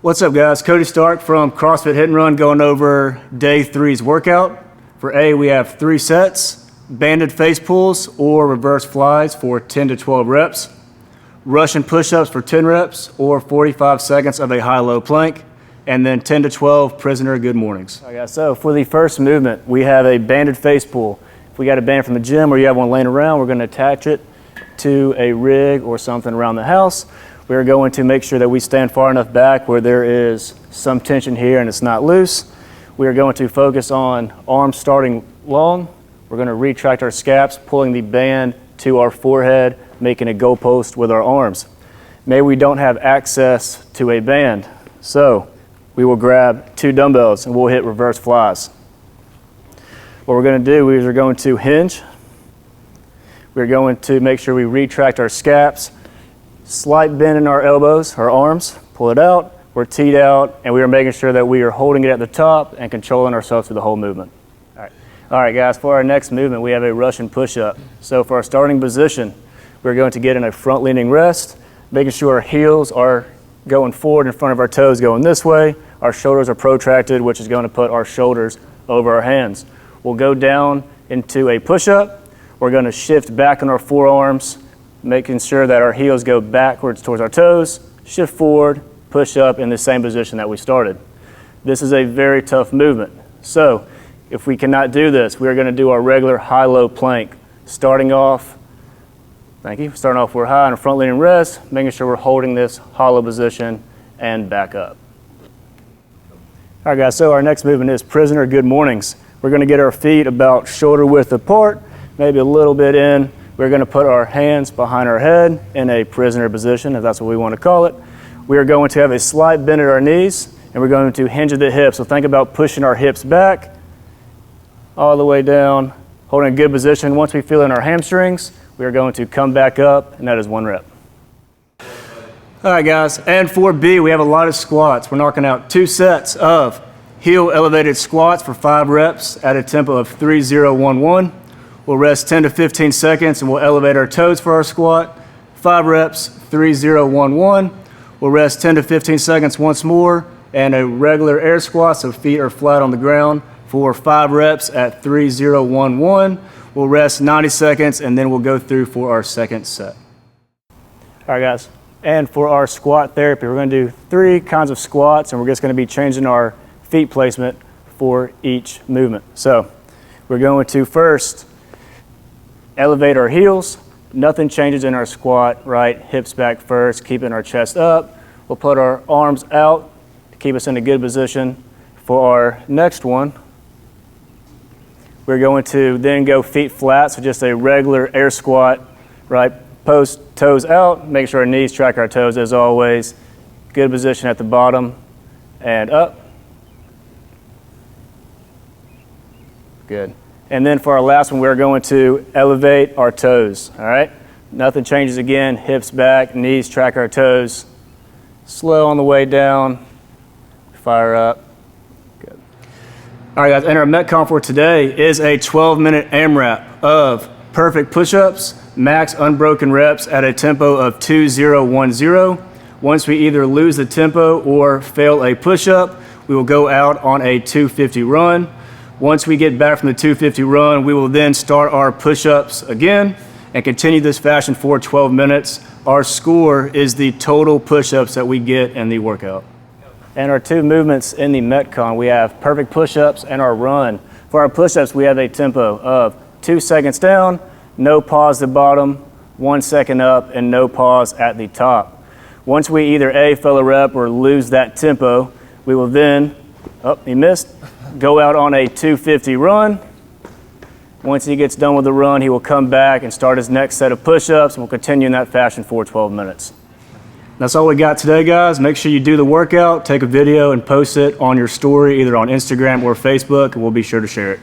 What's up, guys? Cody Stark from CrossFit Hit and Run going over day 3's workout. For A, we have 3 sets, banded face pulls or reverse flies for 10 to 12 reps, Russian push-ups for 10 reps or 45 seconds of a high-low plank, and then 10 to 12 prisoner good mornings. All right, guys, so for the first movement, we have a banded face pull. If we got a band from the gym or you have one laying around, we're going to attach it to a rig or something around the house. We're going to make sure that we stand far enough back where there is some tension here and it's not loose. We are going to focus on arms starting long. We're going to retract our scaps, pulling the band to our forehead, making a goalpost with our arms. Maybe we don't have access to a band, so we will grab 2 dumbbells and we'll hit reverse flies. What we're going to do is we're going to hinge. We're going to make sure we retract our scaps, slight bend in our elbows, our arms, pull it out, we're teed out, and we are making sure that we are holding it at the top and controlling ourselves through the whole movement. All right, guys, for our next movement, we have a Russian push-up. So for our starting position, we're going to get in a front-leaning rest, making sure our heels are going forward in front of our toes going this way. Our shoulders are protracted, which is going to put our shoulders over our hands. We'll go down into a push-up. We're going to shift back on our forearms, making sure that our heels go backwards towards our toes, shift forward, push up in the same position that we started. This is a very tough movement. So if we cannot do this, we are going to do our regular high-low plank. Starting off, we're high in a front leaning rest, making sure we're holding this hollow position and back up. All right, guys, so our next movement is prisoner good mornings. We're going to get our feet about shoulder width apart, maybe a little bit in. We're going to put our hands behind our head in a prisoner position, if that's what we want to call it. We are going to have a slight bend at our knees, and we're going to hinge at the hips. So think about pushing our hips back all the way down, holding a good position. Once we feel in our hamstrings, we are going to come back up, and that is 1 rep. All right, guys, and for B, we have a lot of squats. We're knocking out 2 sets of heel elevated squats for 5 reps at a tempo of 3-0-1-1. We'll rest 10 to 15 seconds and we'll elevate our toes for our squat. 5 reps, 3-0-1-1. We'll rest 10 to 15 seconds once more and a regular air squat, so feet are flat on the ground for 5 reps at 3-0-1-1. We'll rest 90 seconds and then we'll go through for our second set. All right, guys, and for our squat therapy, we're going to do 3 kinds of squats and we're just going to be changing our feet placement for each movement. So we're going to first elevate our heels. Nothing changes in our squat, right? Hips back first, keeping our chest up. We'll put our arms out to keep us in a good position. For our next one, we're going to then go feet flat, so just a regular air squat, right? Post toes out, make sure our knees track our toes as always. Good position at the bottom and up. Good. And then for our last one, we're going to elevate our toes, all right? Nothing changes again, hips back, knees track our toes. Slow on the way down, fire up. Good. All right, guys, and our Metcon for today is a 12-minute AMRAP of perfect push-ups, max unbroken reps at a tempo of 2-0-1-0. Once we either lose the tempo or fail a push-up, we will go out on a 250 run. Once we get back from the 250 run, we will then start our push-ups again and continue this fashion for 12 minutes. Our score is the total push-ups that we get in the workout. And our 2 movements in the Metcon, we have perfect push-ups and our run. For our push-ups, we have a tempo of 2 seconds down, no pause at the bottom, 1 second up, and no pause at the top. Once we either A, fail a rep or lose that tempo, we will then, oh, he missed. Go out on a 250 run. Once he gets done with the run, he will come back and start his next set of push-ups, and we'll continue in that fashion for 12 minutes. That's all we got today, guys. Make sure you do the workout, take a video, and post it on your story, either on Instagram or Facebook, and we'll be sure to share it.